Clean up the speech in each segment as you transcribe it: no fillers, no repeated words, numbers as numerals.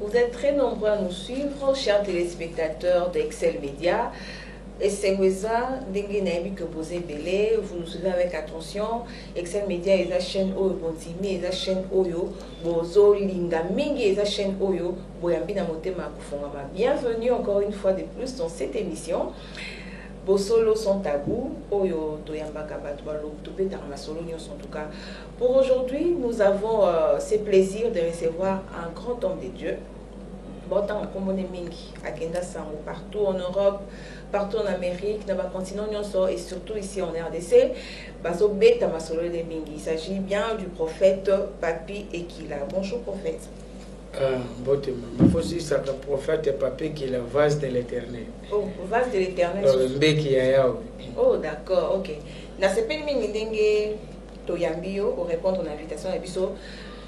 Vous êtes très nombreux à nous suivre, chers téléspectateurs d'Excel Média. Et c'est ça, que vous êtes vous nous suivez avec attention. Excel Média est la chaîne Oyo Bontimi, est la chaîne Oyo Bozo Linga Mingi, est la chaîne Oyo Boyambina Motema Kufongama. Bienvenue encore une fois de plus dans cette émission. Bosolo sont tabou, Oyo Toyambaka Batoualo, Topé Tarmasolo en tout cas. Pour aujourd'hui, nous avons ce plaisir de recevoir un grand homme de Dieu. Botan Komone Mingi, à Kenda Sango, partout en Europe, partout en Amérique, dans le continent et surtout ici en RDC. Baso Beta Masolo de Mingi. Il s'agit bien du prophète Papi Ekila. Bonjour prophète. Bon, il faut aussi que le prophète et Papi Ekila, vase de l'éternel. Oh, vase de l'éternel. Oh, d'accord, ok. Dans ce pays, Mingi Toyambio, pour répondre à l'invitation à Bisso.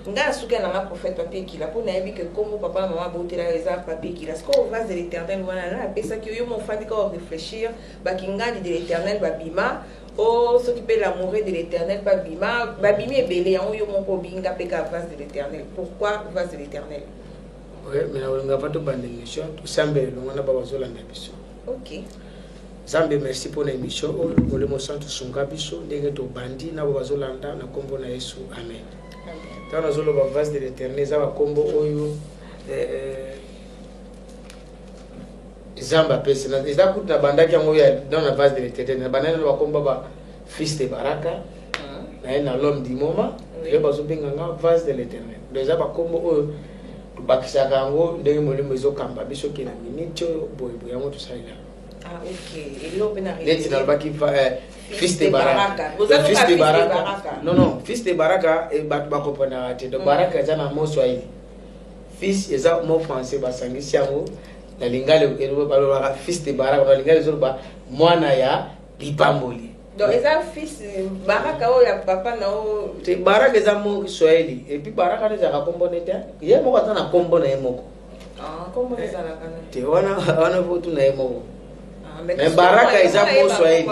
Nga souka na prophète Papi Ekila pour naïbi que comme papa maman boté la réserve Papi Ekila ce qu'on va de l'éternel voilà là après ça que yo mon fan quand réfléchir ba kinga de l'éternel babima oh s'occuper l'amour de l'éternel babima babimi belé en yo mon ko binga peka vase de l'éternel pourquoi vase de l'éternel. Oui mais on n'a pas de bande d'émission tout semble on a pas besoin de l'émission. OK. Zambe merci pour l'émission on le centre sunga biso ndenge to bandi na bazolanda na kombo na Yesu amen. Quand nous avons la vase de l'éternel, ça va combo oyo Zamba pese na eza kuta bandaki yango ya dans la vase de l'éternel banana va combo ba fils de baraka na l'homme du moment et bazo benga nga vase de l'éternel donc ça va combo oyo bakisaka yango ndenge molimo ezokamba biso ke na minute boy yango to salila. Ah ok et l'eau ben arrivé les nalbaki fils de baraka. Fils de baraka. Non, fils de baraka et batba comprendre ate. De baraka za na mo swahili. Fils eza mo français basangisi yango na lingale ero balora fils de baraka na lingale zo ba mwana ya lipamboli. Donc eza fils baraka o ya papa na o te baraka eza mo swahili et puis baraka ne za ka kombone te. Ye mo ka na kombo na ye moko. Ah, kombo eza na kana. Te wana votu na ye moko. Mais baraka eza mo swahili.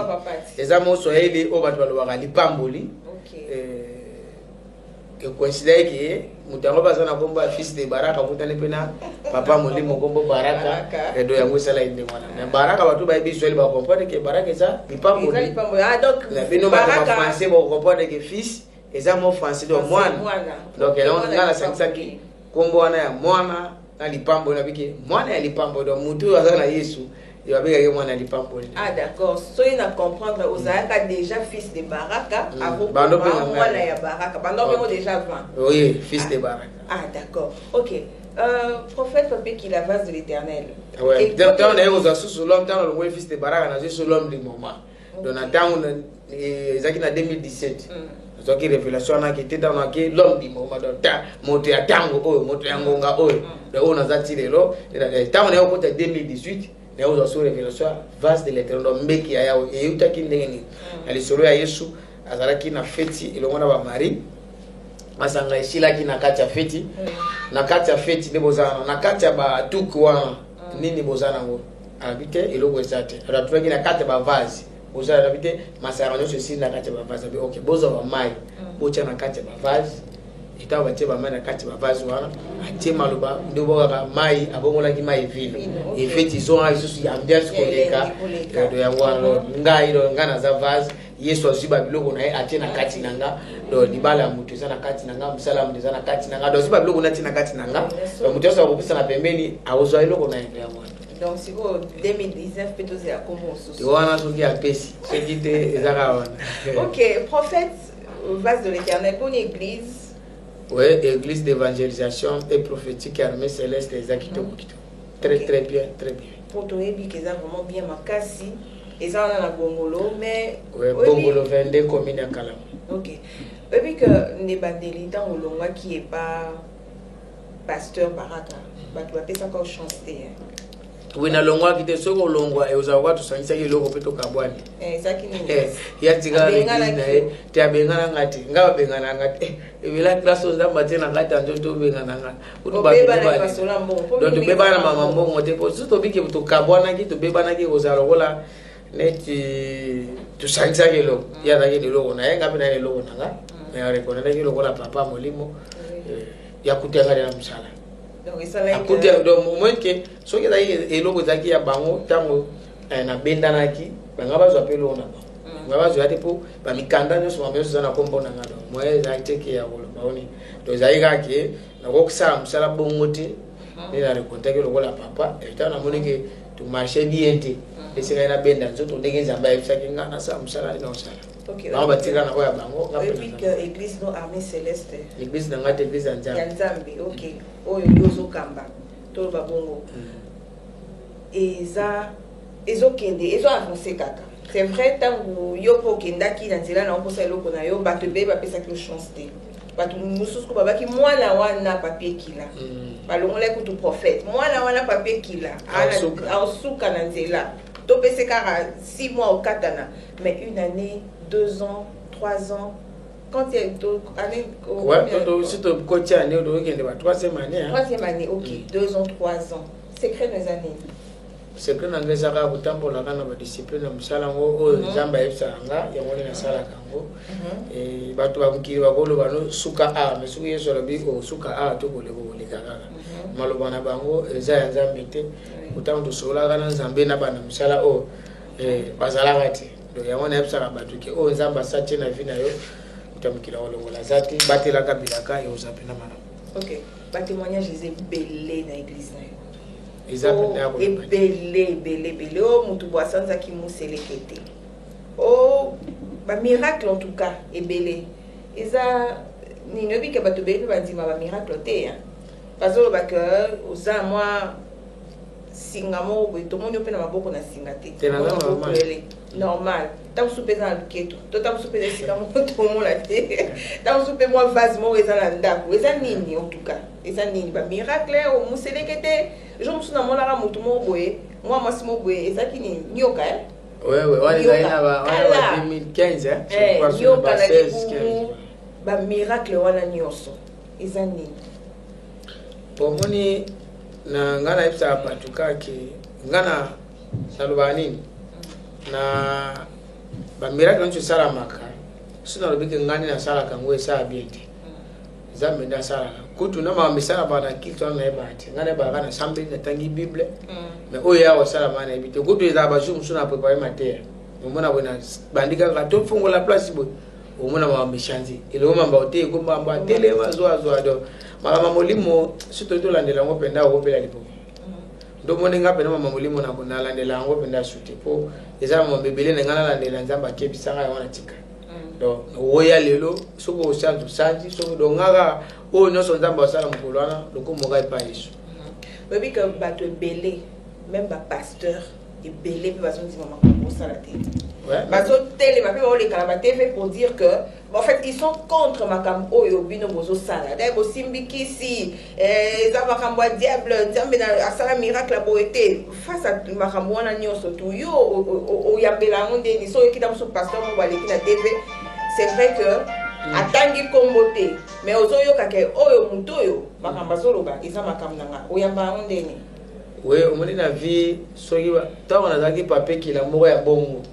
Eza mo swahili o batwa lo baka lipamboli. OK. Que considère que mutango bazana komba fils de baraka kutane pena papa molimo kombo baraka et do yango sala inde mwana. Mais baraka batu ba bi swahili ba comprendre que baraka eza lipamboli. Ah donc la bino ba français ba comprendre que fils eza mo français do mwana. Donc elle on a la sansa ki kombo wana ya mwana na lipamboli na biki mwana ya lipamboli do mutu azana Yesu. Ah d'accord, so il a comprendre aux Aaka déjà fils de Baraka avant voilà ya Baraka pendant déjà 20. Oui, fils de Baraka. Ah d'accord. OK. Prophète Papi qui la vase de l'éternel. Ouais. Donc on est aux sous l'homme tant le fils de Baraka na sur l'homme du moment. Donc na temps ezaki na 2017. Donc qui révélation na qui était dans l'homme du moment donc monte ya tango moto ya ngonga oyo. Donc on a zati lelo temps on est au côté 2018. Mais aux autres révélations vase de l'éternel mbeki ya yao et utaki ndengeni alisolo ya Yesu azalaki na feti ilongona ba mari masanga ishilaki na kati ya feti na kati ya feti ne bozana na kati ya ba tuku wana nini bozana ngo abite ilongo ezate alatulaki na kati ya ba vase bozana abite masanga nyo ceci na kati ya ba vase OK boza ba mai bocha na kati ya ba vase itawa batie ba mai na kati ya ba vase wana atie maloba ndio boka mai abongolaki mai vino efeti zonga isusu ya ambiance koleka do ya wana ngai do ngana za vase Yesu aziba biloko na ye atie na kati nanga do libala mutu za na kati nanga msala mutu za na kati nanga do ziba biloko na tina kati nanga do mutu sa kopisa na pembeni awozwa iloko na ye ya wana. Donc si vous 2019 peut-être ya comment sous. Wana soki apesi soki te ezaka wana. OK, prophète vase de l'éternel pour l'église. Oui, église d'évangélisation et prophétique armée céleste des Akito. Très très bien, très bien. Pour toi, il y a vraiment bien makasi. Et ça, on a la Bongolo, mais. Oui, Bongolo 22 commune à Kalam. Ok. Et puis que Nebandelitan ou Longwa qui n'est pas pasteur Baraka, tu vas peut-être encore chanter. Oui, na longwa qui te soko longwa et ozawa tu sangisa ki loko peto kabwani. Ça qui nous ya tika l'église te abengana ngati ngaba bengana ngati evela classe oza matena ngati anjo to bengana ngati utu ba beba mbongo donc to beba na mama mbongo te po to biki to kabwana ki to beba na ki ozalokola neti tu sangisa ki loko ya na ki loko na yenga bina loko nanga mais reconnaître ki loko la papa molimo ya kutenga na msala. Donc ça là. Donc au moins que ce qui est et l'autre qui a bango tango na bendanaki banga bazwa lona ngaba zwa tipo ba mikanda nyo so mameso na kompona ngado moye za teke ya wolo baoni to zaiga ke na koksa msala bongote ni na rekontaki lokola papa eta na monike to marcher bien te esika na benda nzoto ndenge nzamba ebisaki ngana sa msala ina osala. OK. Ba batika na ko ya bango et puis que église no armée céleste. Église na ngate église ya Nzambe. OK. Oyo yozo kamba. To ba bongo. Eza ezokende ezo avancer kaka. C'est vrai tango yoko kendaki na nzela na okosa eloko na yo bato be ba pesa ki chance te. Bato mususu ko babaki mwana wana papier kila. Balongole kutu prophète. Mwana wana papier kila. Ana suka na nzela. To pesa kaka 6 mois au katana, mais une année, 2 ans, 3 ans. Quand il y a une année, si tu coaches année, tu as 3e année. 3e année, OK. 2 ans, 3 ans. Secret des années. Secret dans les arabes, autant pour la discipline, Salango, Zamba Epsanga, Yamoni Nasala Kango, et Batuaki Wagolo, Suka A, mais Suya Solabi, ou Suka A, tout pour les Gaga. Malobana Bango, Zayan Zambite, autant de Solagana, Zambena Banam, Sala O, Bazalarati, donc Yamon Epsara Batuki, O Zamba Satina Vinayo, Utamkila Olazati, Batila Kabilaka, et Osapinamana. OK. Ba témoignage, ils sont belés dans l'église. Belé. Oh, Moutouboa Sanza qui mousselekete. Oh, ba miracle en tout cas, et belé. Eza, ni ne bi que bato belé, ba di ma miracle te, hein. Parce que, oza, moi, singamo, tout le monde peut na maboko na singate. Normal. Tant que souper dans le keto, tant que souper des singamo, tout le monde la té. Tant que souper moi vase, moi, eza na ndako. Eza nini, en tout cas. Eza nini, ba miracle, o mousselekete. Je me suis dit, moi, je suis dit, nyoka. Oui, on est en 2015. Nyoka, ba miracle, wana nyonso. Ezani. Pour moi, na ngana ipsa patuka ki ngana salubani na ba miracle nchu sala maka. Sina lobike ngani na sala kangwe sa bieti. Zambe nda sala kutu na ma misala bana kitu na ebati ngane ba kana sambe na tangi bible mais oya wa sala mana ebiti kutu za ba shumu suna préparer mater umona bona bandika ka to fungo la place bo umona ma mishanzi ile uma mbaote ko mba tele mazo ado mama molimo sito to landela ngopenda ngopela lipo ndo mone ngape na mama molimo na bona landela ngopenda sute po eza mo bebele ngana landela nzamba kebisa ga wana tika donc oya lelo soko osantu santi soko dongaga o nyoso nzamba osala mkolwana loko moga epa yesu babi que bato belé même ba pasteur et belé pe baso ndi mama ko sala te baso télé ba pe ba le kala ba TV pour dire que en fait ils sont contre makambo oyo bino bozo sala dai bo simbiki si za makambo diable nzambe na asala miracle boete face à makambo wana nyoso tu yo o yambela ngonde ni so yekita muso pasteur mo ba lekina TV. C'est vrai que atangi kombote mais ozoyo kake oyo mutoyo makamba soloba isa makamnanga oyamba ondeni we omoni na vie soki tawo na zaki papier kila moko ya bongo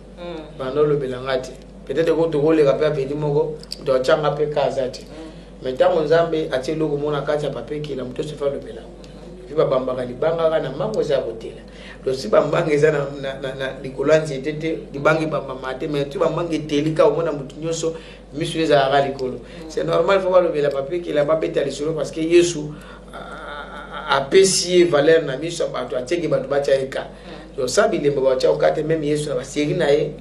bando lo belangati peut-être ko to le kapya pedi moko to changa pe kazati mais tango nzambe atie loko mona kati ya papier kila muto se fa lo belango viba bamba libanga kana mango za hotela to si bambanga eza na likolanzi etete libangi bamba mate mais tu bambanga etelika omona mutu nyonso misu eza ala likolo c'est normal faut balobela papier kila babeta lisolo parce que yesu apesi valeur na miso bato ateki bato bacha eka to sabile mbo bacha okate même yesu na basiri na ye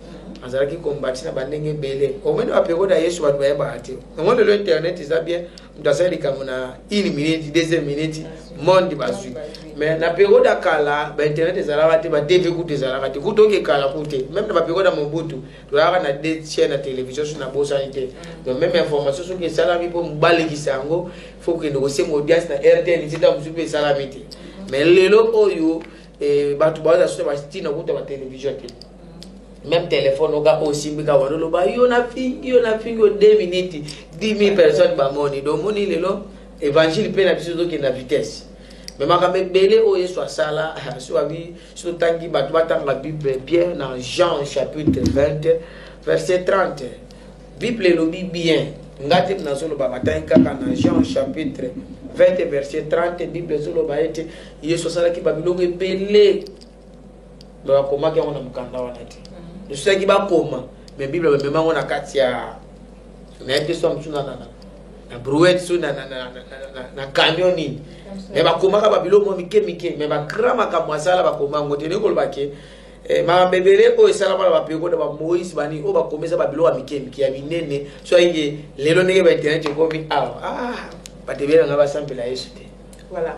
azalaki kombati na bandenge bele omene apeko da yesu bato bayeba ate ngondo le internet eza bien mtasali kama na 1 minute 2 minutes monde bazui mais na période akala ba internet ezala bate ba TV kutu ezala bate kutu ke kala kutu même na période ya Mobutu to yaka na des chaînes na télévision sur na bosa nité donc même information sur que sala bipo mbale kisango faut que ndo kosenga audience na RTL nzita mzupe sala miti mais lelo oyo batu baza sur ba stina kutu ba télévision te même téléphone oga osimbika wadolo ba yo na fingi 2 minutes 10,000 personnes ba moni do moni lelo évangile pe na biso do ki na vitesse mais makambe belé o yesu asala so abi so tangi batu batanga bible bien dans Jean chapitre 20 verset 30 bible lobi bien ngati na solo ba batanga kaka na Jean chapitre 20 verset 30 Bible zolo ba ete Yesu sala ki babilongo ebele ba koma ke ona mukanda wana te Yesu ki ba koma mais Bible ba memango na kati ya na ete so msuna na brouette so na camion ni mais ba koma ka babilongo mike mais ba krama ka mwasala ba koma ngote ne ko bake ma bebele ko esala ba peko da ba Moïse bani o ba komeza babilongo mike ya binene so inge lelo nege ba internet ko mi voilà.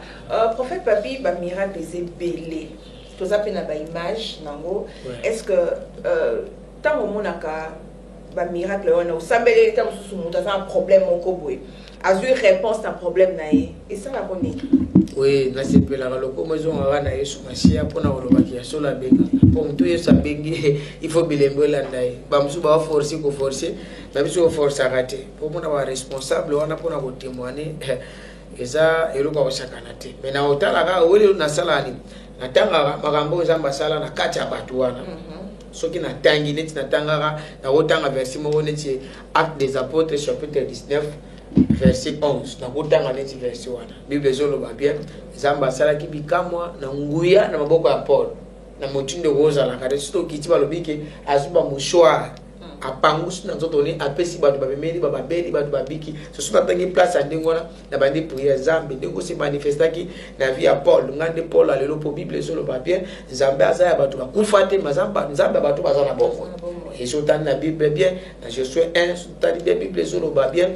Prophète Papi, ba miracle est belé. Tout ça fait na ba image nango. Est-ce que tant au monaka ba miracle on a sambelé tant sous mon un problème mon koboé. Azur réponse à un problème naé. Et ça la connaît. Oui, na c'est la loko maison on a Yesu Masia pour na olobaki ya sola benga. Pour tout ça bengi il faut bilembo la naé. Ba musu ba forcer ko forcer. Même si on force à rater, pour moi, on est responsable, on a pour nous témoigner. Et ça, il faut qu'on s'accorde. Mais dans le temps, on est dans sala ni. Na tanga magambo zamba sala na kacha batuana. Ce qui na tangi net na tanga na otanga verset mo neti Actes des Apôtres chapitre 19 verset 11. Na otanga neti verset wana. Bible zolo ba bien. Zamba sala ki bikamwa na nguya na maboko ya Paul. Na motindo roza la kare sto kiti balobike azuba mouchoir. Apangus na zotoni apesi batu babemeli bababeli batu babiki so so batangi place andengona na bandi prière Zambe ndeko se manifestaki na vie ya Paul ngande Paul alelo po Bible solo papier Zambe azaya batu bakufa te mazamba Nzambe batu bazana bongo et so tan na Bible bien na Josué 1 so tan na Bible solo ba bien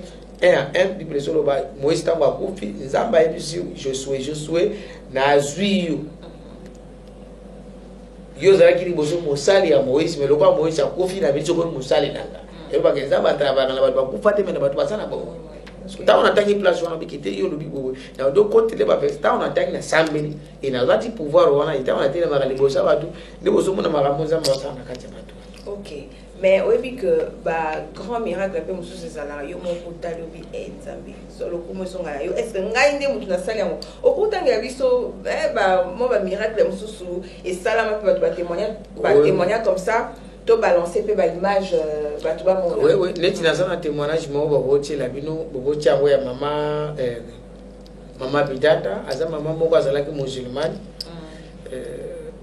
1 à 1 Bible solo ba Moïse tamba kufi Nzamba ebisi Josué na zuiyo yo zala kiri boso mosali ya Moïse mais lokwa Moïse akofi na biso ko mosali nanga e ba kenza ba travailler na ba kufate mais na ba basana bongo ta on atangi place wana bikite yo lobi bobo na do côté le ba ta on atangi na sambeli et na zati pouvoir wana ita on atela ba libosa batu ne boso mona maramoza mbasana kati batu. OK, mais oui bi que ba grand miracle pe musu se sala yo mo kutali obi Nzambe solo kumo songa yo est-ce que ngai nde mutu na sala yango okutanga biso ba mo ba miracle musu et sala ma pe ba témoigner comme ça to balancer pe ba image ba to ba mo. Oui neti na sana témoignage mo ba boche la bino boche yango ya mama bidata aza mama moko azalaki musulmane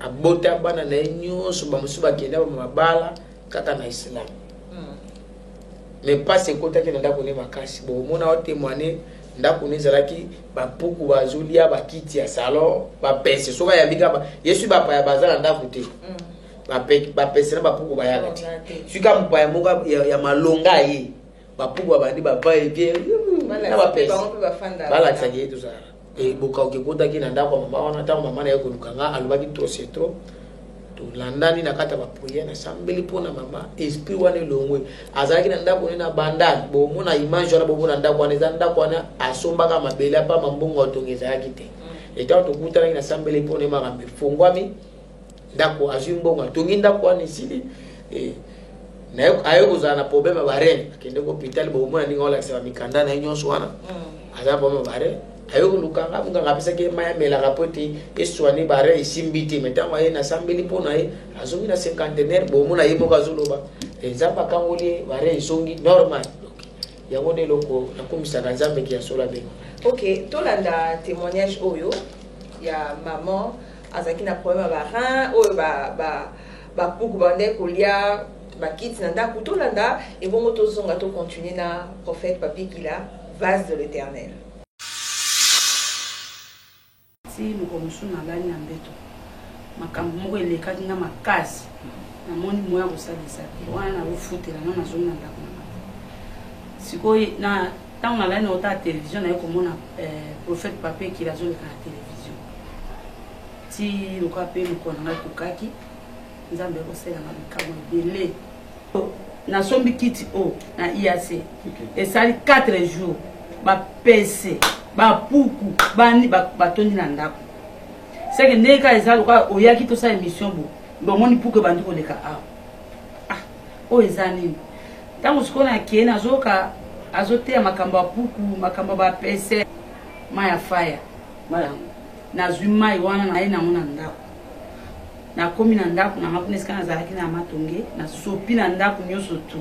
abota bana na nyonso ba musuba kenda ba mabala kaka na Islam. Mais pas ce côté qui n'a pas makasi bo mona o témoigner ndako nezalaki ba puku ba zulia ba kiti ya salon ba pese so ba ya bika ba Yesu ba pa ya bazala ndako te ba pese na ba puku ba ya kati fika mpa ya moka ya malonga ye ba puku ba bandi ba ba bien na ba pese bala tsaje tout ça et boka ke kota ki na ndako mama wana ta mama na yako lukanga alubaki to setro landani na kata ba prière na sambeli pona mama esprit wana longwe azalaki na ndako na bandani bo mona image wana bo mona ndako wana ndako wana asomba kama mabele apa mambongo otongeza yaki te eta to kutana na sambeli pona makambe fongwami ndako azimbonga tongi ndako wana sili na ayo kozana problème ba reine akende ko hospital bo mona ninga wala kisa mikanda na nyonso wana aza problème ba reine ayo lukanga munga ngapesa ke maya mela rapoti eswani bare isimbiti metango ye na sambeli pona ye azongi na cinquantenaire bo mona ye moka zoloba Nzamba kangoli bare isongi normal yango de loko nakomisa Nzambe ki asola be. OK, tolanda témoignage oyo ya maman azaki na problème ba rein oyo ba puku bande kolia ba kit na ndako tolanda et bon tozonga to continuer na prophète Papi Kila vase de l'Éternel. Si mukomusu na gani na mbeto makambo moko elekaki nga makasi namoni moya kosalisa te wana na kofutela no nazongi na ndako na sikoyo na ntango nalali na ota télévision naye komona prophète Papi Kila azoleka na télévision ti lokola mpe mokolo na ngai kokaki Nzambe ekosalanga likambo ebele nasombi kiti o na IAC esali 4 jours bapese bapuku bani batondi na ndako seke ndeka ezalo ka oyaki to sa émission bo bomoni puku bandi koleka o ezani tango sikona kiena azoka azotea makambo ya puku makambo bapese maya fire mala na zuma iwana na ina mona ndako na komi na ndako na makuneska na zalaki na matonge na sopi na ndako nyoso tu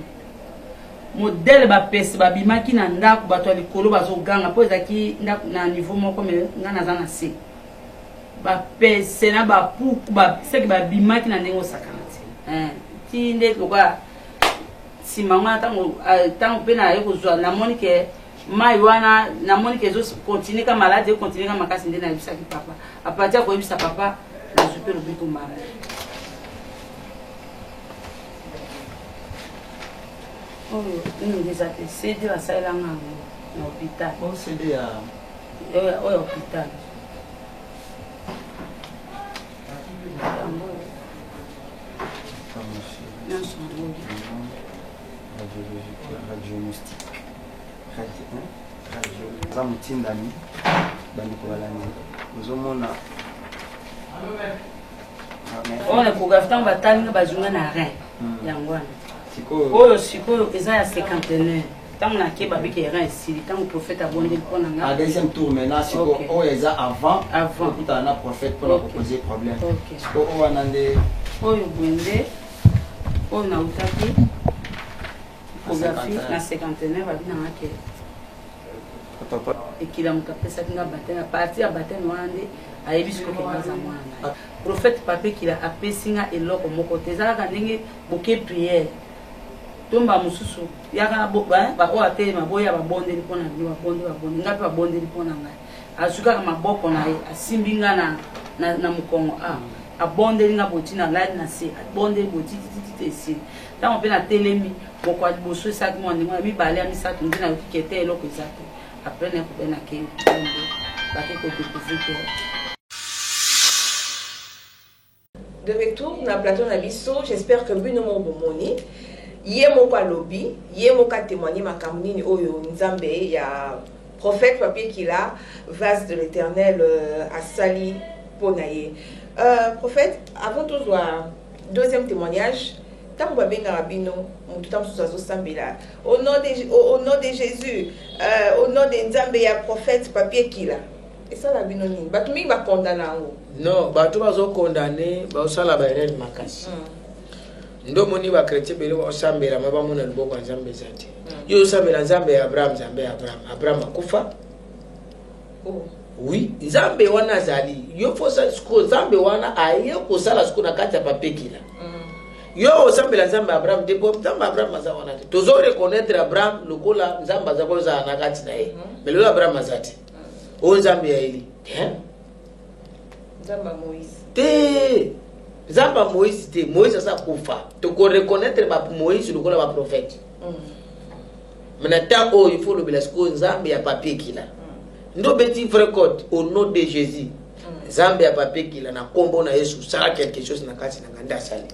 modèle ba pese ba bimaki na ndako bato ya likolo bazoganga po ezaki ndako na niveau moko me nga naza na se ba pese na ba puku ba seki ba bimaki na ndenge osakana ti nde loka simanga tango pe na ye kozwa namoni ke mai wana namoni ke ezo continue ka malade continue ka makasi nde nayebisaki papa apati ya koyebisa papa nazwi mpe lobiko mara oyo ningeza te cd basalelanga yango na hôpital oyo hôpital nyonso radionostique radio za motindami bandeko balani ozomona oyo échographie ntango batalinga bazwinga na rein yango wana oyo sikoyo eza ya 51 ntango nake babiki rein esili ntango prophète abondeli mpo na nga deuxième tour maintenant siko oyo eza avant okutana na prophète mpona koposer problème siko oyo wana nde oyo bwende oyo nautaki échographie na 51 babi na ngake ekila moto apesaki nga bateme parti ya bateme wana nde ayebi sikoke baza mwana prophète papa ekila apesi nga eloko moko te eza kaka ndenge boke prière tomba mosusu yaka oyo atelema boya babondeli mpona bino babonde nga mpe babondeli mpona ngai azwi kaka maboko na ye asimbi nga na mokongo abondeli nga boti na lali na se abondeli boti tititi esili ntango mpe natelemi moko ya liboso esaki mwa ndenge ya mibale ya misato nde nayoki kete eloko eza te apres nakobe nake bake kodécouvrir. De retour dans le plateau Nabiso, j'espère que Bruno Mobomoni, Yemo Palobi, Yemo ka témoigner ma kamnini oyo Nzambe, il y a prophète papier qui l'a, vase de l'éternel à Sali Ponaye. Prophète, avant tout, deuxième témoignage, tant que bien Rabino, au nom de Jésus, au nom de Nzambe, il y a prophète papier qui l'a. Et ça la binoni, batumi ba condamné non, batu bazo condamné ba osala ba erreur makasi. Ndo moni ba chrétien bele ba osambela maba mona liboko Nzambe zati. Yo osambela Nzambe ya Abraham, Abraham akufa. Oh. Oui, Nzambe wana zali. Yo fosa sko Nzambe wana aye ko sala sko na kati ya papekila. Yo osambela Nzambe Abraham depo Nzambe Abraham maza wana te. Tozo reconnaître Abraham lokola Nzambe za ko za na kati na ye. Mais lo Abraham azati. O Nzambe ya eli. Nzamba Moïse. Te Nzamba Moïse te Moïse asa kufa. To ko reconnaître ba Moïse lokola ba prophète. Maintenant oh il faut le belasco Nzambe ya papier kila. Ndo beti vrai code au nom de Jésus. Nzambe ya papier kila na kombo na Yesu sala quelque chose na kati na nganda sali.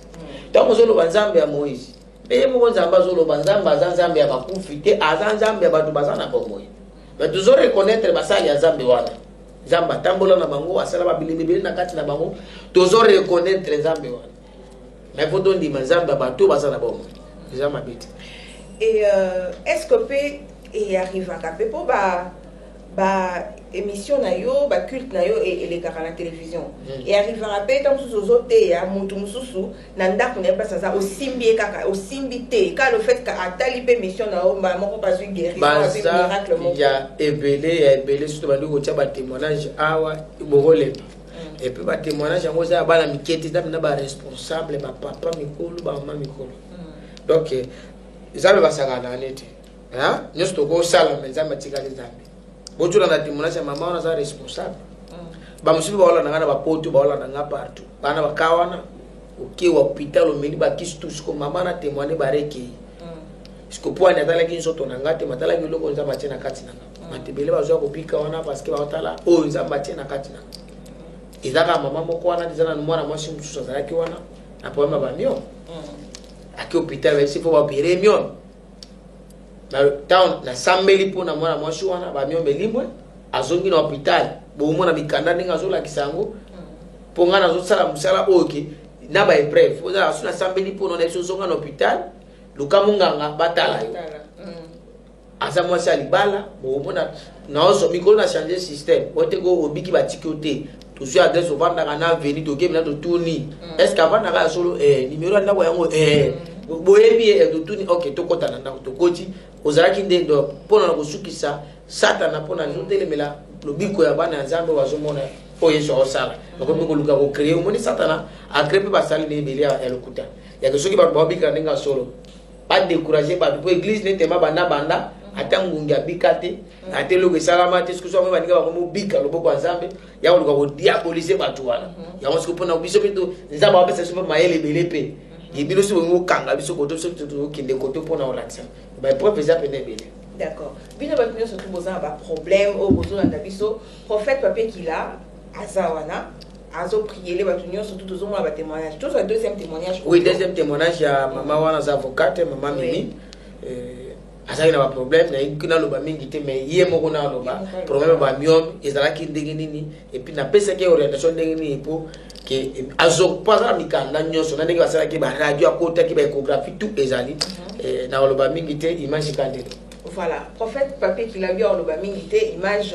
Tango zolo ba Nzambe ya Moïse. Beye mo Nzamba zolo ba Nzambe ya bakufi te azan Nzambe ya batu bazana bomoy. Mais tu dois reconnaître basali ya Nzambe wana. Nzamba tambola na bango asala ba bilibili na kati na bango. Tu dois reconnaître Nzambe wana. Mais faut donc dire Nzambe batu bazana bomoy. Nzamba beti. Et est-ce que peut y arrive à caper pour émission na yo, culte na yo et les gars à la télévision. Et arrive à rappeler tant sous aux autres et à Moutoumoussou, nanda qu'on n'est pas ça au simbi kaka, au simbité, car le fait qu'à talibé mission na yo, mon pas eu guéri, miracle mon. Il y a ébélé surtout bandou ko tchaba témoignage awa borole. Et puis ba témoignage ngo za bana miketi za na ba responsable ba papa mikolo ba mama mikolo. Donc ça va ça na nete. Hein? Nous to ko sala mais ça matika les zambi. Botu na témoignage mama ona za responsable. Ba musibi ba wala na ngana ba poto ba wala na nga partout. Bana ba kawana oke wa hôpital o meli ba kistu ko mama na témoigner ba reki. Siko po ana tala kin soto na ngate matala ki loko nza bache na kati na. Matebele ba zo ko pika wana parce que ba tala o nza bache na kati na. Izaka mama moko wana dizana mwana mwasi msusu za yaki wana na poema ba mio. Aki hôpital ba sifo ba opérer mio. Na town na sambeli po na mwana mwasi wana ba mio melimwe azongi na hôpital bo mona bikanda ninga zo la kisango po ngana zo sala musala oke na ba épreuve oza asuna sambeli po na so zonga na hôpital luka munganga batala asa mwasi alibala bo mona na ozo mikolo na changer système ote go obiki batiki ote to so adresse ovanda kana veni to game na to tourni est ce qu'avant na solo numéro na yango boyebi e do tuni ok to kota na to koti ozalaki nde do pona na kosukisa satana pona zotelemela lobiko ya bana nzambe wazomona oyo so osala donc ko luka ko créer omoni satana a créer pe basali ne beli ya lokuta ya ke soki ba bobika ndinga solo pas décourager ba pour église ne tema banda atangungi abikate atelo ke salama te sikuso ba ndinga ba mo bika loboko nzambe ya ko luka ko diaboliser batu wana ya ko pona biso pito nzamba ba pesa so mayele belepe ibilo so ngo kanga biso ko to so to kinde ko to pona olatsa ba preuve za pene bele. D'accord. Bino ba tino surtout boza ba problème au bozo na biso prophète papier qu'il a azawana azo prier les batunyo surtout tous ont ba témoignage. Tout ça deuxième témoignage. Oui, deuxième témoignage ya maman wana za avocate maman Mimi azali na ba problème na ikina loba mingi te mais yé moko na loba problème ba miom ezalaki ndenge nini et puis na pesa ke orientation ndenge nini pour que azo pas mikanda nyonso na ndenge basala ke ba radio akota ke ba échographie tout ezali na loba mingi te image kandelo. Voilà, prophète papier qu'il a vu en loba mingité image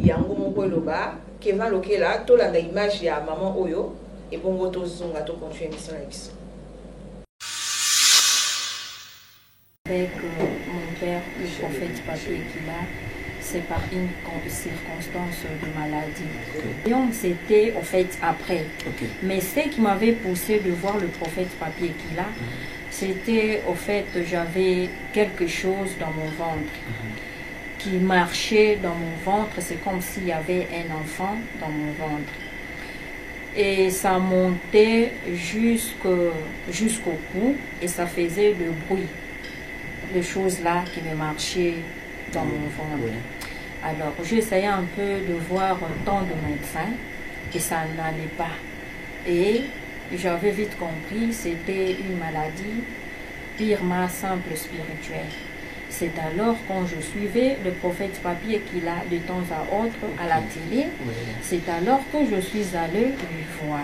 yango moko loba Kevin Lokela to la image ya maman oyo et bongo to zonga to continuer mission la biso. Avec mon père, le prophète papier qu'il a, c'est par une circonstance de maladie. Donc c'était en fait après. Mais ce qui m'avait poussé de voir le prophète papier qu'il a, c'était au fait que j'avais quelque chose dans mon ventre qui marchait dans mon ventre. C'est comme s'il y avait un enfant dans mon ventre. Et ça montait jusqu'au cou et ça faisait le bruit. Les choses là qui me marchaient dans mon ventre. Alors j'essayais un peu de voir tant de médecins et ça n'allait pas. Et j'avais vite compris, c'était une maladie purement simple spirituelle. C'est alors quand je suivais le prophète papier qu'il a de temps à autre à la télé, c'est alors que je suis allée lui voir.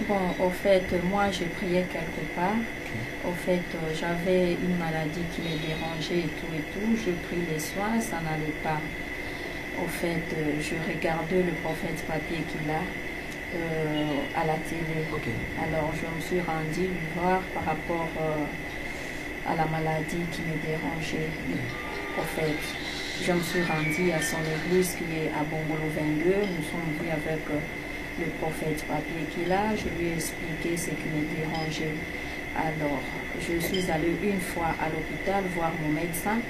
Bon, au fait, moi j'ai prié quelque part. Au fait, j'avais une maladie qui me dérangeait et tout. Je pris les soins, ça n'allait pas. Au fait, je regardais le prophète papier qu'il a à la télé. Alors, je me suis rendue lui voir par rapport à la maladie qui me dérangeait. Au fait, je me suis rendue à son église qui est à Bongolo 22. Nous sommes venus avec le prophète papier qu'il a. Je lui ai expliqué ce qui me dérangeait. Alors, je suis allée une fois à l'hôpital voir mon médecin.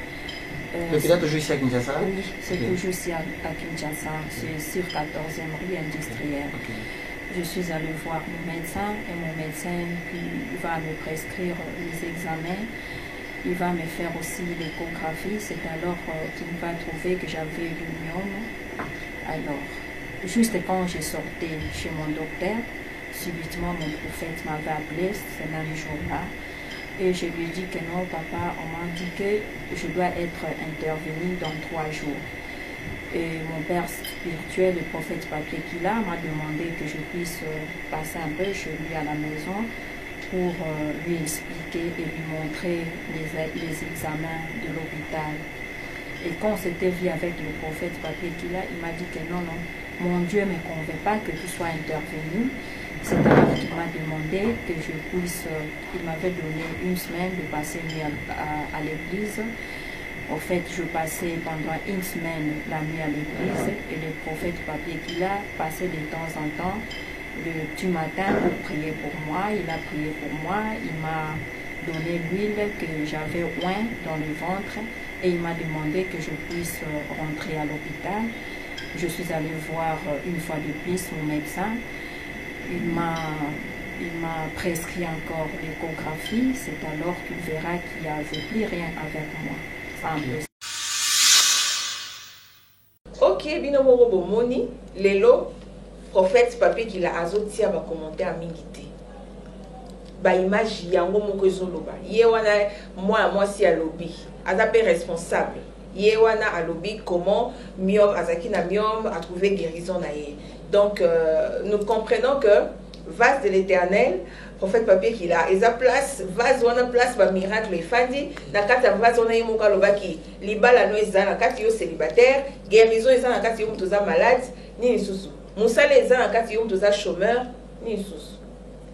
L'hôpital toujours ici à Kinshasa? Oui, c'est toujours ici à Kinshasa. C'est sur 14e rue industrielle. Je suis allée voir mon médecin et mon médecin il va me prescrire les examens. Il va me faire aussi l'échographie. C'est alors qu'il va trouver que j'avais du myome. Alors, juste quand je sortais chez mon docteur, subitement mon prophète m'avait appelé ce même jour-là. Et je lui ai dit que non, papa, on m'a dit que je dois être intervenu dans 3 jours. Et mon père spirituel, le prophète papier qu'il a, m'a demandé que je puisse passer un peu chez lui à la maison pour lui expliquer et lui montrer les examens de l'hôpital. Et quand on s'était vu avec le prophète papier qu'il a, il m'a dit que non, mon Dieu ne me convainc pas que tu sois intervenu. C'est alors qu'il m'a demandé que je puisse, il m'avait donné une semaine de passer nuit à l'église. En fait, je passais pendant une semaine la nuit à l'église et le prophète papier qu'il a passé de temps en temps le petit matin pour prier pour moi. Il a prié pour moi, il m'a donné l'huile que j'avais oint dans le ventre et il m'a demandé que je puisse rentrer à l'hôpital. Je suis allée voir une fois de plus mon médecin. Il m'a prescrit encore l'échographie. C'est alors qu'il verra qu'il n'y avait plus rien avec moi. Ok, binomoro bomoni, lelo, prophète papier qui l'a azotia va commenter à mingité. Ba image yango moko zoloba. Ye wana moi si à lobby. Azapé responsable. Ye wana à lobby comment myome azaki na myome a trouvé guérison na ye. Donc nous comprenons que vase de l'Éternel, prophète papier qu'il a. Et ça place, vase on a place, ba miracle et fandi. Na kata vase on a yomoka lobaki. Libala no eza na kati yo célibataire, guérison eza na kati yo mtoza malade, ni susu. Musale eza na kati yo mtoza chômeur, ni susu.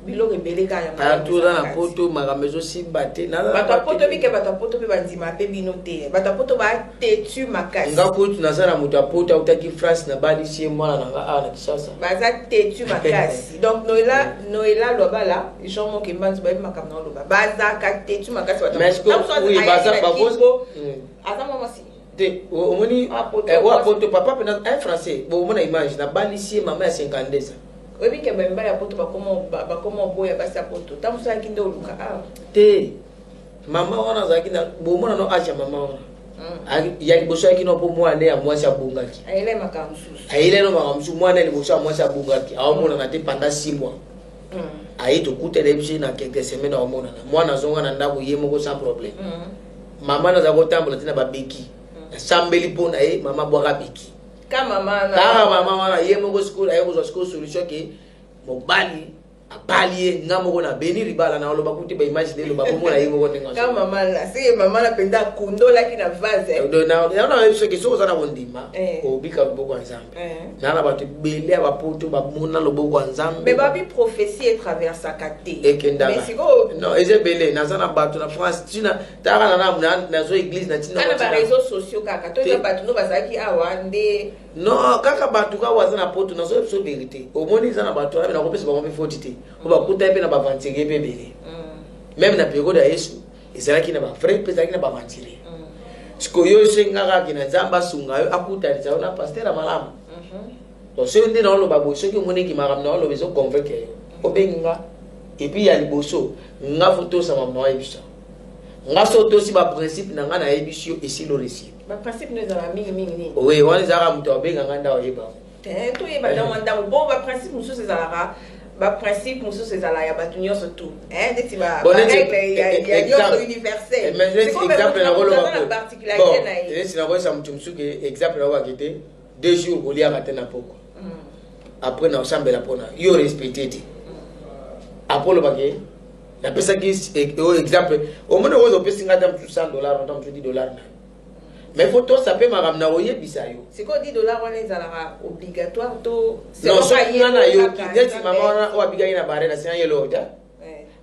Bilo rebele ka ya ma. Tout dans la poto magamezo si baté na. Bata poto bike bata poto pe bandima pe binote. Bata poto ba tetu makasi. Nga poto na sana muta poto utaki France na bali si mwana na na kisasa. Baza tetu makasi. Donc Noëlla lobala, Jean mo kembanzi ba makam na loba. Baza ka tetu makasi bata. Mais oui baza bagogo. Asa mama si. De omoni wa poto papa pe na un français. Bo mona image na bali si mama ya 52 ans. Obi ke bemba ya poto ba komo boya basa poto. Tamusa kindo luka ah. Te mama wana zaki na bo mona no acha mama wana. Ya liboso yaki no po mwana ya mwasi abungaki. Ayele makamsusu. Ayele no makamsusu mwana liboso ya mwasi abungaki. Awomona na te pendant 6 mois. Ayi to kutele biso na quelques semaines awomona na mwana zonga na ndako yemo ko sans problème. Mama na zako tambola tina babeki. Sambeli pona mama bwaka beki. Kama mama wana yemo ko school ayo ko school solution ke mobali apalie ngamo ko na beni ribala na oloba kuti ba image de lo ba komona yemo ko tenga. Kama mama la si mama na penda kundola kina vase. Na so ke so sana bondima o bika loboko nzambe. Na ba to bele ba poto ba mona loboko nzambe. Mais ba bi prophétie traverse akate. Mais siko non ezebele na sana bato na France tina tara na zo église na tina. Kana ba réseaux sociaux kaka to ka bato no bazaki awande. Non kaka bato ka wazana poto na zo vérité. O moni zana bato na ko pesa ba mo fotité. On va couper pe na ba vantire bébé. Même na période ya Yesu, ezalaki na ba vrai pe ezalaki na ba vantire. Siko yo senga kina nzamba sunga yo akuta nza na pasteur malamu. Donc c'est une dans le babo ce que moni ki maram na lo bezo convaincre. Obenga et puis ya liboso nga photo sa mama ebisa. Nga soto si ba principe na nga na ebisio esi lo resi. Ba principe ne za mingi ni. Oui, wani za ka mto obenga nga nda oyeba. To yeba dans wanda bon ba principe musu se za ba principe musu se za la ya batu nyonso tout. Deti ba règle ya nyonso universel. Mais exemple na rolo ba particularité na yi. Si na ko sa mtu msuke exemple na wakete 2 jours olia matena poko. Après na osambela pona yo respecté. Apolo bake na pesa ki exemple au moins ozo pesa ngata $100 ou $10. Mais faut tout ça peut maramna oye bisayo. C'est quoi $10 on les a obligatoire to non so ngana yo ki neti mama o abiga ina bare na senya yelo da.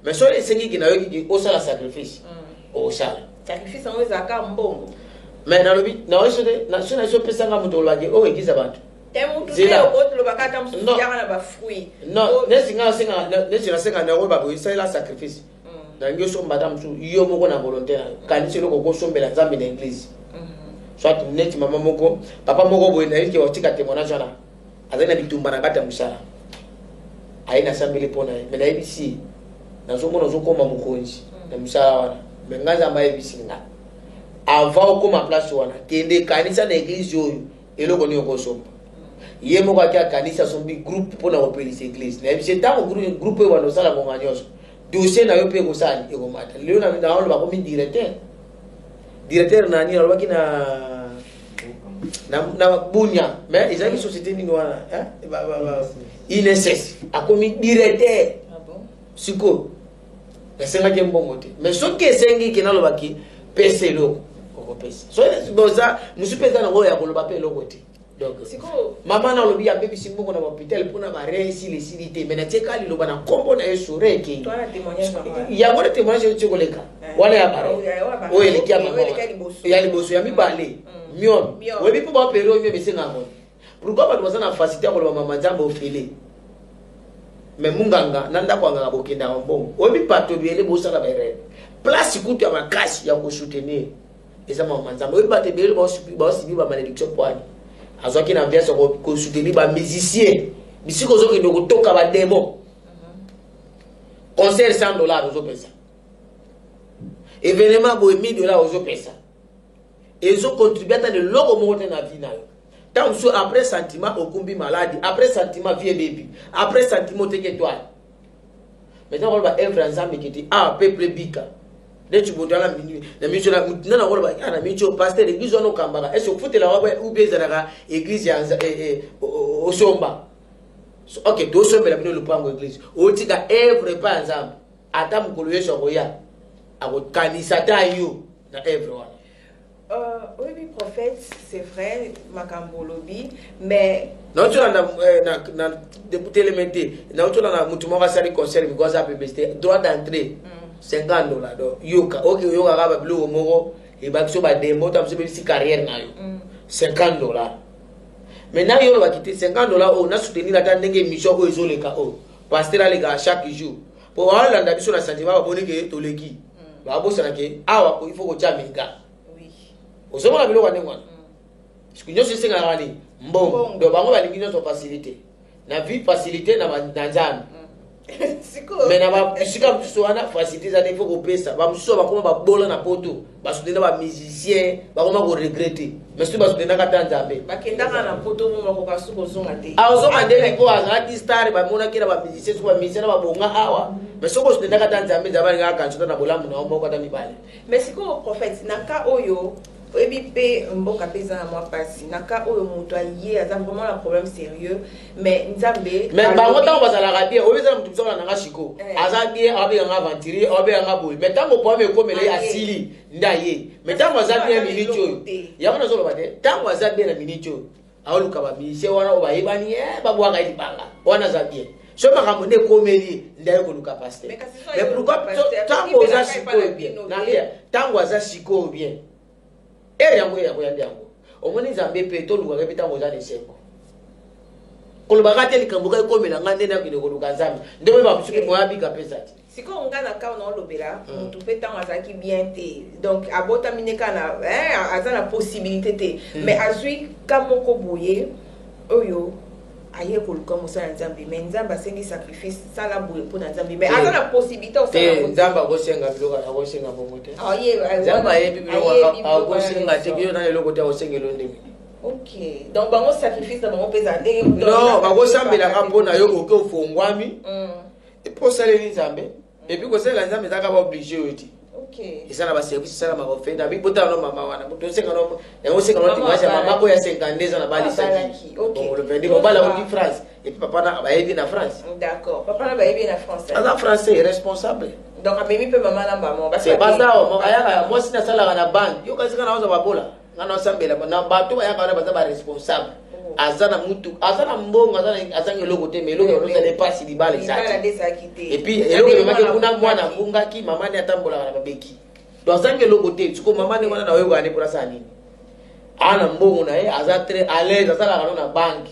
Mais so les sengi kina yo ki o sala sacrifice. O sala. Sacrifice on les a ka mbongo. Mais na lobi na oso de na so pesa nga muto lwage o egiza bantu. Zela autre le bakata msuya na ba fruit. Non, nesi senga na roba bo isa la sacrifice. Na ngyo so madame su yo moko na volontaire. Kanisi loko ko sombela nzambe na église. Soit net mama moko, papa moko bo na yiki otika témoignage na. Azana bitumba na kata musala. Aina sambele pona, mais na ibisi. Na zo mona zo koma mukonzi. Na musala wana. Mengaza ma ibisi nga. Avant ko ma place wana, kende kanisa na église yo eloko ni ko somba. Yemo kwa kia kanisa sombi groupe pona opelisa église. Na ibisi tango groupe wana sala ko nganyoso. Dossier na yo pe ko sala eko mata. Leo na ndao ba ko mi directeur nani alobaki na bunya mais ils ont une société ni wana INSS akomi directeur siko na senga ke mbongo te mais so ke sengi ke nalobaki pesa eloko ko pesa so boza musipeza na ngo ya koloba pe eloko te donc siko mama na lobi ya baby simbongo na hôpital pona ba réussir les silité mais na teka li loba na kombo na esore ke toi la témoignage ya ngore témoignage tu koleka wala ya bare o elikia mama ya liboso ya mibale mion webi po ba pero mi besenga ngo pourquoi ba tozana facilité ko loba mama nzambo ofele mais munganga nanda kwanga bokenda mbongo webi pato biele bosala ba re place kutu ya makasi ya ko soutenir eza mama nzambo webi ba te biele ba subi ba malédiction poani azoki na ambiance ko soutenir ba musicien bisiko zoki ndoko toka ba demo concert $100 ozo pesa événement bo $1000 ozo pesa ezo contribuer à de logo monter na vie na yo tant so après sentiment okumbi maladie après sentiment vie baby après sentiment teke étoile maintenant on va œuvre ensemble qui dit peuple bika de tu boudala minui na micho na ko ba na micho pasteur église ono kambaka est-ce que fute la wa ou bien za église ya osomba Ok, tout ça, mais la bino le prend l'église. Au tika œuvre par exemple, ata mukolo yeso roya, abo kanisata yo na œuvre. Oui, prophète, c'est vrai, Makambolobi, mais. Non, tu as na député élémentaire, non, tu as mutumo va sali concert, mi goza PBST, droit d'entrée, $50. Yoka, ok, yoka gaba blue moro, et bakso ba demo, tam se si carrière na yo. $50. Maintenant, yo va quitter $50, on a soutenu la tande mission ko ezole ka o. Pasteur les gars chaque jour. Pour avoir la biso na sentiment ba boni ke toleki. Ba bosa na ke awa ko il faut ko chaminga. Osoma la bilo wane wana. Parce que c'est un rani. Bon, donc bango balingi notre facilité. Na vie facilité na nzambe. Mais na ba bisika biso wana facilité za ne faut ko pesa. Ba muso ba koma ba bola na poto. Ba soutenir ba musicien, ba koma ko regretter. Mais si ba soutenir ka nzambe. Ba kendanga na poto mo ba ko ka suko zonga te. Ah ozoma ndeli ko azati star ba mona kira ba musicien so ba musicien ba bonga awa. Mais soko soutenir ka nzambe za ba nga ka nchota na bolamu na ombo ka ta mibale. Mais siko prophète naka oyo Ebipe mboka pesa na moi pasi naka oyo muto aye aza vraiment un problème sérieux mais nzambe mais bango tango bazala rabia obeza mutu biso na nga shiko aza bien abe nga aventurier abe nga boy mais tango poame komele asili ndaye mais tango aza bien minute oyo ya wana zolo bate tango aza bien na minute oyo aoluka ba mise wana obayebani babwaka libanga wana za bien so makambo nde komeli ndaye ko luka pasteur mais pourquoi tango aza shiko bien na ria tango aza shiko bien yango yango omoni nzambe pe to luka ke tango za deseko kolobaka te likambo ka ekomela nga nde nakende koluka nzambe nde ba musuki moya bika pesa ti siko nga na ka na lobela mutu pe tango azaki bien te donc abota mineka na aza na possibilité te mais azui ka moko boye oyo aye koluka mosala nzambe mais nzambe asengi sacrifice sala boye mpona nzambe mais aza na possibilité osala nzambe akosenga biloko akosenga bongo te aye nzambe ayebi biloko akosenga te kino na eloko te akosengelo ndenge. Ok, donc bango sacrifice na bango pesa ndenge non bakosambelaka mpona yo oke ofongwami eposaleli nzambe epuis kosalela nzambe ezaka ba oblige oyo ti esala baservice esalamaka ofenda bibotala no mama wana yangosenga no timase mama oyo ya 50 eza na balisaki bongolopendi mobala odi France epuis papa na bayebi na France. D'accord, papa na bayebi na France aza français responsable donc amemi mpe mama na mbamo basawa ayaka mwasi nasalaka na banke yo kasika na oza babola ngana osambela na bato bayaka wana baza baresponsable aza na mutu aza na mbongo aza eloko te mais eloko yoza depasi libala ezaki et puis eloko emaki kuna mwana mbungaki mama ne atambolaka na babeki donc azangi eloko te siko mama ne wana na oyebaka ne mpona asala nini ana mbongo na ye aza très à l'aise asalaka no na banke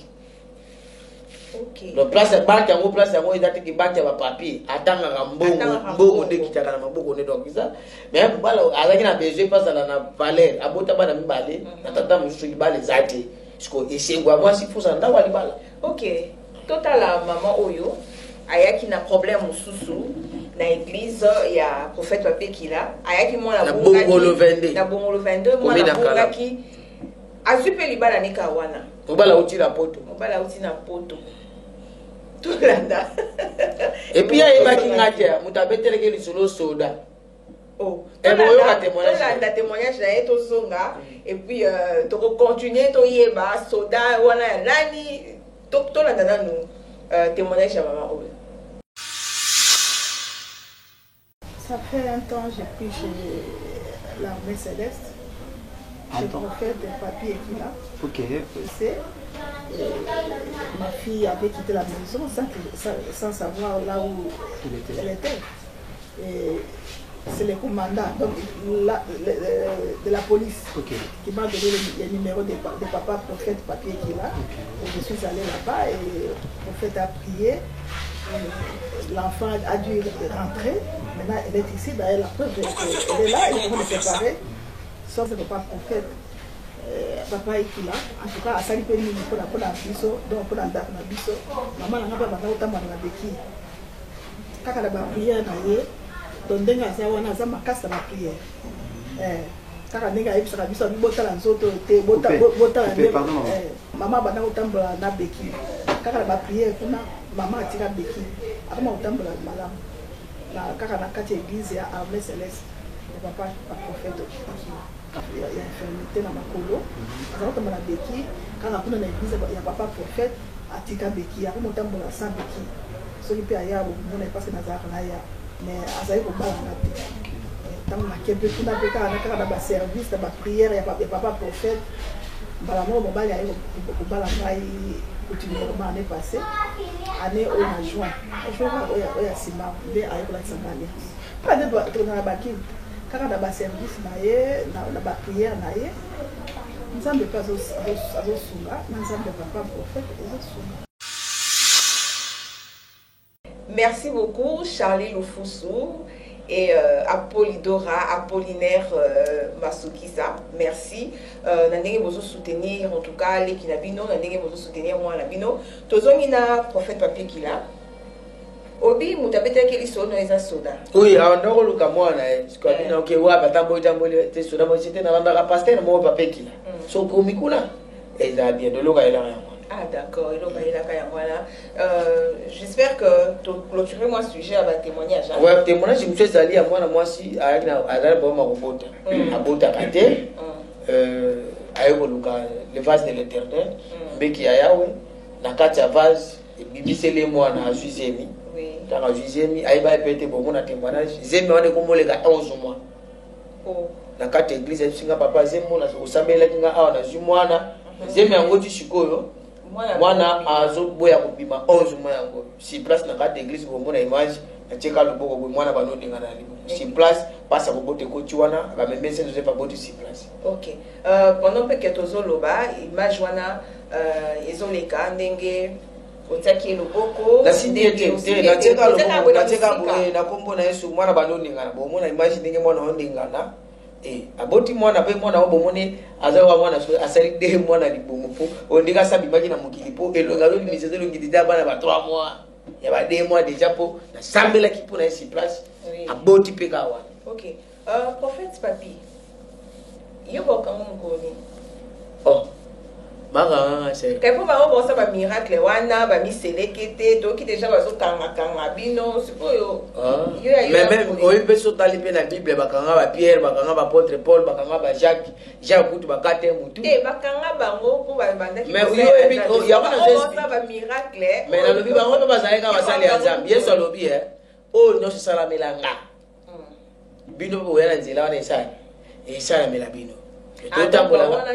donc place ya banke yango place yango eza teke banke ya bapapier atangaka mbongo nde ekitaka na maboko ne donc eza mais bala azalaki na besoin mpe azala na valeur abota bana mibale na tata mosusu libala eza te siko esengwa mwasi fusa ndako ya libala. Ok, totala mama oyo ayaki na problème mosusu na église ya prophète Papekila ayaki mwana na Bongolo 22 na Bongolo 22 mwana bongaki azwi mpe libala nika wana mobala uti na poto tolanda et puis ayebaki ngati mutu abeteleki lisolo soda tolanda témoignage na ye tozonga et puis tokocontinue toyeba soda wana ya nani tolanda nanu témoignage ya mama oyo. Ça fait un temps j'ai pris chez l'armée céleste chez le prophète Papi Ekila. Ok. Ma fille avait quitté la maison sans savoir là où elle était. Et c'est le commandant de la police qui m'a donné le numéro de papa prophète Papi Ekila. Je suis allée là-bas et le prophète a prié. L'enfant a dû rentrer. Maintenant, elle est ici. D'ailleurs, la preuve, elle est là. Elle est en train de se préparer. Sauf le papa prophète. Papa Ekila. En tout cas, à Sali Péni, pour la biso, donc pour la date na biso. Maman n'a pas de la béquille. Quand elle a prié, donc denga zawana za makasa na prière kaka ndenge ayebisaka biso botala nzoto te botala mama bana kotambola na beki kaka na bapriere kuna mama atika beki akoma kotambola malamu na kaka na kati ya église ya armée céleste ya papa prophète Il y a infirmité dans ma colo. Alors que la béquille, quand on a l'église, il y a papa prophète, à tika béquille, il y a un montant pour la sans béquille. Ce qui peut y avoir, on n'est pas que Nazar là, mais à ça il faut pas la dans la quête de tout n'a pas dans le service, dans la prière, il y a papa prophète. Bah moi mon bail au bas la maille continuellement l'année passée, année au mois de juin. Je vais à Sima, je vais à la Sangania. Pas de dans la baquille. Quand on a un service, on a une prière, nous sommes pas au Sunga, nous sommes pas prophète et au Sunga. Merci beaucoup, Charlie Loufoussou et Apollinaire Masukisa. Merci. Nous allons soutenir, en tout cas, les Kinabino, nous allons soutenir moi, Labino. Tous les prophète papier qu'il a. Obi mutabete kili sono eza soda. Oui, ndoko luka mwana kwa bina okay wa batambo te soda mo site na banda ka pasteur mo pape kila. So ko mikula eza bien de luka ela yango. Ah d'accord, il va ela ka yango là. J'espère que tu clôturer moi sujet à témoignage. Ouais, témoignage monsieur Zali à moi si ayina azala ba makobota. Abota kate. Ayo luka le vase de l'Éternel, mbeki ya Yahweh na kati ya vase bibisele mwana azuzemi. Dans la juillet, il a été beaucoup de témoignages. J'ai mis les 11 mois. Dans la carte église, je papa, j'ai mis au Sabela, j'ai mis un gros chikoyo. Moi, à Zoboya, 11 mois. Si place dans la carte église, vous avez une image, je le beau, moi, si place, passe à vous botter Kotuana, la même chose, je pas botter si place. Ok. Pendant que tu as Zoloba, image, ils ont les cas, otaki loboko na sidiete na teka loboko na teka boye na kombo na Yesu mwana banoningana bo mona imagine ndenge mwana ondingana aboti mwana pe mwana obomone azawa mwana so asali de mwana libomo po ondika sabi imagine na mokili po elonga lo misezelo ngidida bana ba 3 mois ya ba 2 mois déjà po na sambela kipo na esi place aboti pe kawa. OK. Prophète Papi yobo kama mkoni Manga c'est que pour ma on ça ba miracle wana ba mi selekete to ki déjà bazo kanga bino sipoyo mais même oyi peso tali pe na Bible bakanga ba Pierre bakanga ba apôtre Paul bakanga ba Jacques kutu bakate mutu bakanga bango pour ba banda ki mais yo ya wana ça ba miracle mais na lobi bango ba zaleka basali ya Nzambe Yesu alobi no se sala melanga bino bo yana nzela wana esala mela bino totambola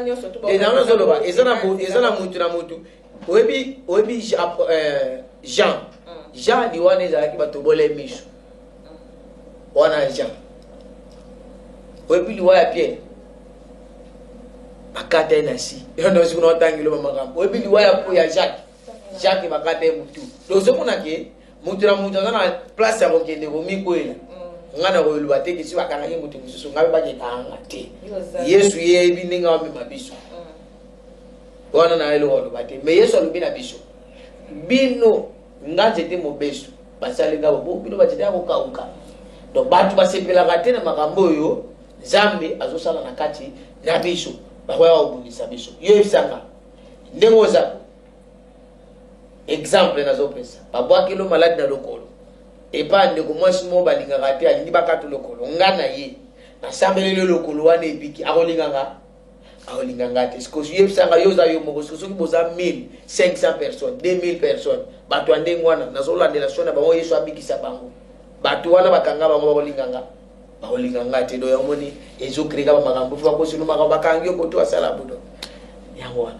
ezana zoloba ezana mutu na mutu oyebi Jean ni wana ezalaki bato bole miso wana Jean oyebi liwa ya Pierre bakata na si yono sikuna otangilo makambo oyebi liwa ya Jacques bakata mutu dozomona ke mutu na mutu azana place ya kokende komikoela ngana ko luba te kisi bakanga ye mutu mususu ngabe baje kanga te Yesu ye bininga wa mabiso wana na elo luba te mais Yesu lubi na biso bino ngaje te mobeso basale ngabo bo bino baje ta ko kauka donc batu basepela kate na makambo yo Nzambe azosala na kati na biso bakoya obundisa biso yo isanga ndengoza exemple nazo pesa babwaki lo malade na lokolo epande ko mwasi mo balinga kate alingi bakatu lokolo ngana ye na sambelele lokolo wana epiki akolinga ngate sikosu yebisanga yoza yo moko sikosu ki boza 1500 personnes 2000 personnes bato ande ngwana nazolandela sona bango Yesu abikisa bango bato wana bakanga bango bakolinga ngate do yomoni ezokrika ba makambo fa ko sino makambo bakangi ko to asala budo yango wana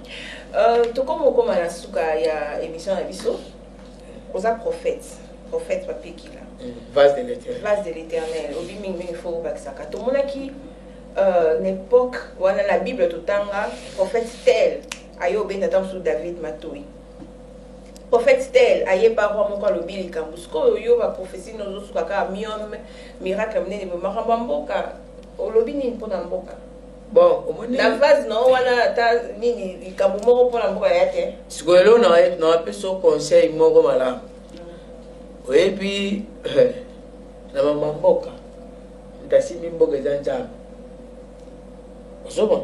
tokomo koma na suka ya émission ya biso oza prophète Papi Kila. Vase de l'Éternel. Vase de l'Éternel. Obi mingi il faut bakisaka. To monaki l'époque où on a la Bible tout tanga prophète tel ayo ben attend sous David Matoi. Prophète tel aye ba roi moko lobi likambusko yo ba prophétie no zo suka miom miracle mnene ba makamboka olobi ni mpona mboka. Bon, omoni la vase no wana ta nini likambu moko mpona mboka yake. Sikolo na peso conseil moko malamu. Oyebi na mama mboka ntasimi mboka eza Nzambe osoba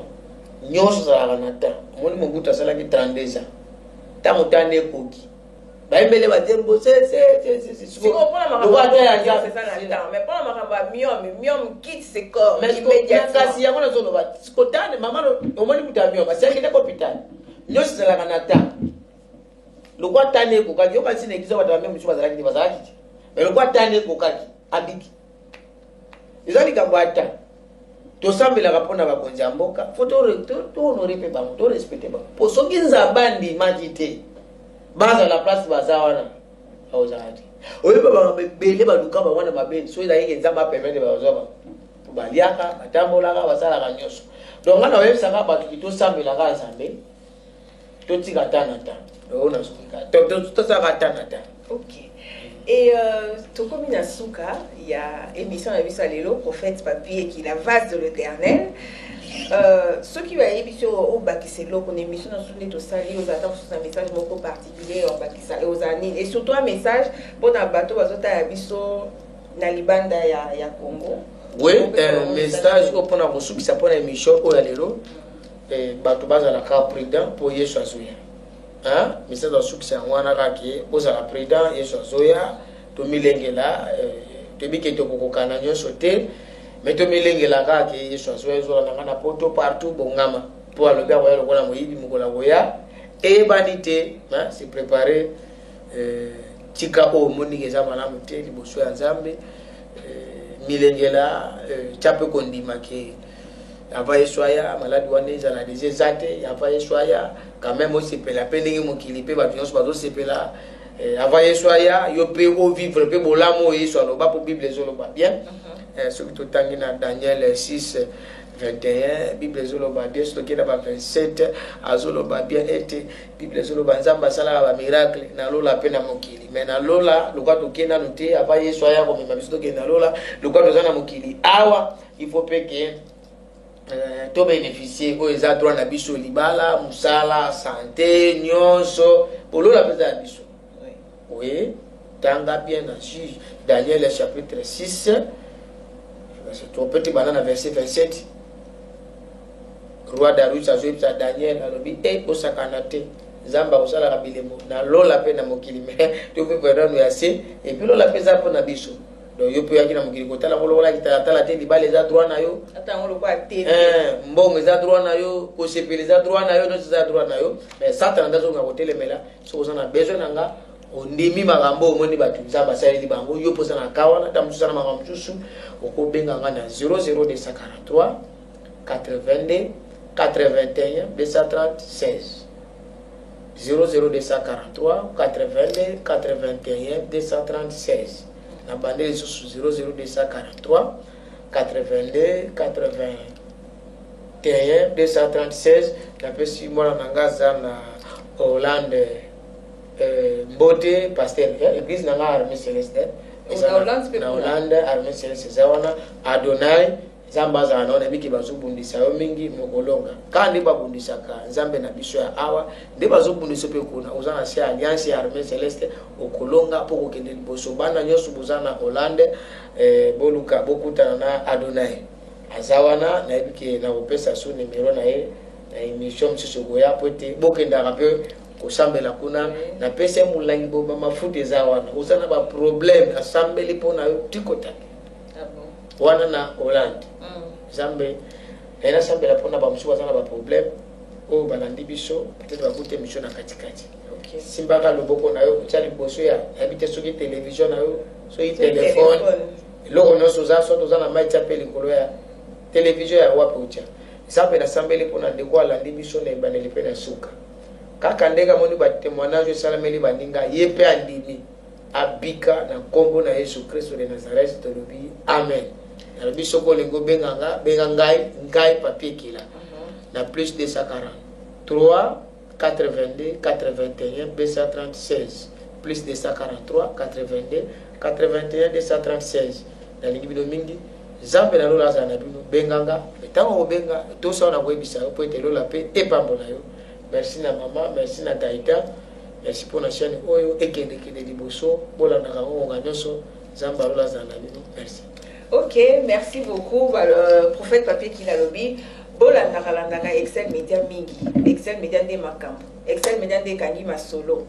nyonso zalaka na ta omoni mobutu asalaki 32 ans ntango tane ekoki baembele batembo c'est mais pas ma miom quitte ses corps immédiatement kasi yango nazoloba kotane mama omoni mutu ya miom asiakende ko hôpital nyonso ezalaka na temps lokwa tane ekokaki yo kasi na eglize bato bameme mosusu bazalaki te bazalaki te mais lokwa tane ekokaki abiki eza likambo ya temps tosambelaka mpona bakonzi ya mboka fo tohonore mpe bango torespecte bango po soki nzambe andimaki te bazala place baza wana aozala te oyeba bango ebele baluka bango wana mabeni so ezalaki nzambe apemete bazwa bango baliaka batambolaka basalaka nyonso donc nga na oyebisaka bato ki tosambelaka nzambe totika ta na ta oyo nazokika tosalaka ta na ta. Ok. Et Tokomi Nasuka, il y a émission à Lelo, prophète papier qui est la vase de l'éternel. Ce qui va émission au Bakiselo, qu'on émission dans les Tosali, aux attentes, sur un message beaucoup particulier au Bakisalo, aux années. Et surtout un message pour un bateau, à Biso, Nalibanda, ya Congo. Oui, un message pour un reçu qui s'appelle émission au Lelo, bateau base à la carte président pour Yeshua Zoya. Message dans succès en Wanaraki, aux à la président Yeshua Zoya, to milengela, to bike to kokana nyo sote, mais to milengela kaki Yeshua Zoya zola na poto partout bongama pour le gars voyage le moyibi mukola voya et banité, c'est préparé tika o moni ezama na mute liboso ya Nzambe milengela chape kondima ke ava Yeshua maladi wane za na des zate ava Yeshua quand même aussi pe la peine ngi mokili pe ba nyonso bazo sepela ava Yeshua yo pe o vivre pe bolamo Yeshua lo ba pour Bible ezolo ba bien ce que tout tangi na Daniel 6 21 Bible ezolo ba bien ce qui na ba 27 azolo ba bien ete Bible ezolo ba nzamba sala ba miracle na lola pe na mokili mais na lola lokwa to kena noté ava Yeshua ko mema biso to kena lola lokwa to zana mokili awa il faut pe que to bénéficier ko eza droit na biso libala musala santé nyonso polola pesa biso oui tanga bien dans Daniel chapitre 6 c'est tout petit banana verset 27 roi Darius azoyebisa Daniel alobi osakana te zamba osala bilemo na lola pe na mokili mais to pe perdre ya se et puis lola pesa po na biso. Donc yo pe yakina mokili kotala ngolola kitala te libala eza droit na yo ata ngolo kwa te mbongo eza droit na yo ko sepeli eza droit na yo no eza droit na yo mais satan ndazo nga kotelemela so ozana besoin nanga ondimi makambo omoni batu nzamba saleli bango yo posa na kawana tamususa na makambo susu okobenga nga na 00243 82 81 236 00243 82 81 236 na bandeli susu 00243 82 81 236 na pesi mwana nanga na Hollande Mbote pasteur église nanga Armée Céleste na Hollande Armée Céleste zawana Adonai Zamba za naona biki bazubundisa yo mingi mokolonga kandi babundisaka Nzambe na biso ya awa nde bazubundisa pe kuna uzana sia alliance ya Armée Céleste okolonga poko kende liboso bana nyoso buzana Hollande boluka bokutana na Adonai azawana na biki na opesa su numero na ye na émission msusu goya pote bokenda rape kosambela kuna na pese mulangi boba mafuta zawana uzana ba problème asambeli pona yo tikotaki wana na Hollande Zambe ena sambela pona ba msuwa sana ba problème o balandi biso peut-être ba kute mission na katikati simbaka loboko na yo tsali boso ya habite soki télévision na yo soki téléphone loko noso za so tozana mai tsapeli nkolo ya télévision ya wapi ucha Zambe na sambele pona ndeko alandi biso na ibaneli pe na suka kaka ndeka moni ba témoignage salameli baninga yepe andimi abika na kombo na Yesu Kristo de Nazareth tolobi amen. Alors bisoko lengo benganga ngai papier kila na plus de 140 3 82 81 236 plus de 143 82 81 236 na lingibino mingi Zambe na lola za na bino benganga etango benga to sa na kwebisa po etelola pe epambola yo. Merci na maman, merci na Taïta, merci pour la chaîne Oyo ekende kende liboso bola na kango nganyoso Zamba lola za na bino merci. Ok, merci beaucoup. Prophète papier qui l'a lobby. Bola Naralandaka Excel Media Mingi. Excel Media de Makam. Excel Media de Kanima Solo.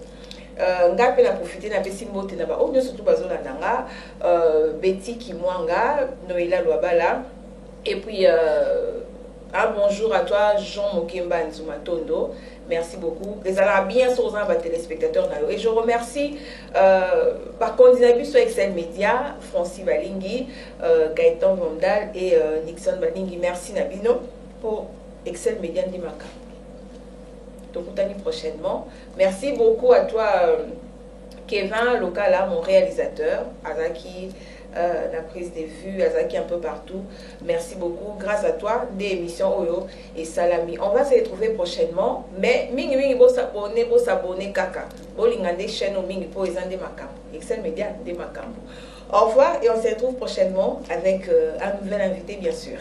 Ngape na profiter na pesi mbote na ba o nyo surtout bazola nanga Betty Kimwanga, Noëlla Loabala, et puis un bonjour à toi Jean Mokemba Nzumatondo. Merci beaucoup. Les allons bien sur les téléspectateurs. Et je remercie par contre sur Excel Media, Francis Balingi, Gaëtan Vondal et Nixon Balingi. Merci Nabino pour Excel Media Ndimaka. Donc prochainement. Merci beaucoup à toi Kevin Lokala, mon réalisateur, Azaki. La prise des vues, Azaki un peu partout. Merci beaucoup. Grâce à toi, des émissions Oyo et Salami. On va se retrouver prochainement. Mais mingi mingi bo s'abonner kaka. Bo lingande chaîne au mingi po ezande makambo. Excel Media de makambo. Au revoir et on se retrouve prochainement avec un nouvel invité bien sûr.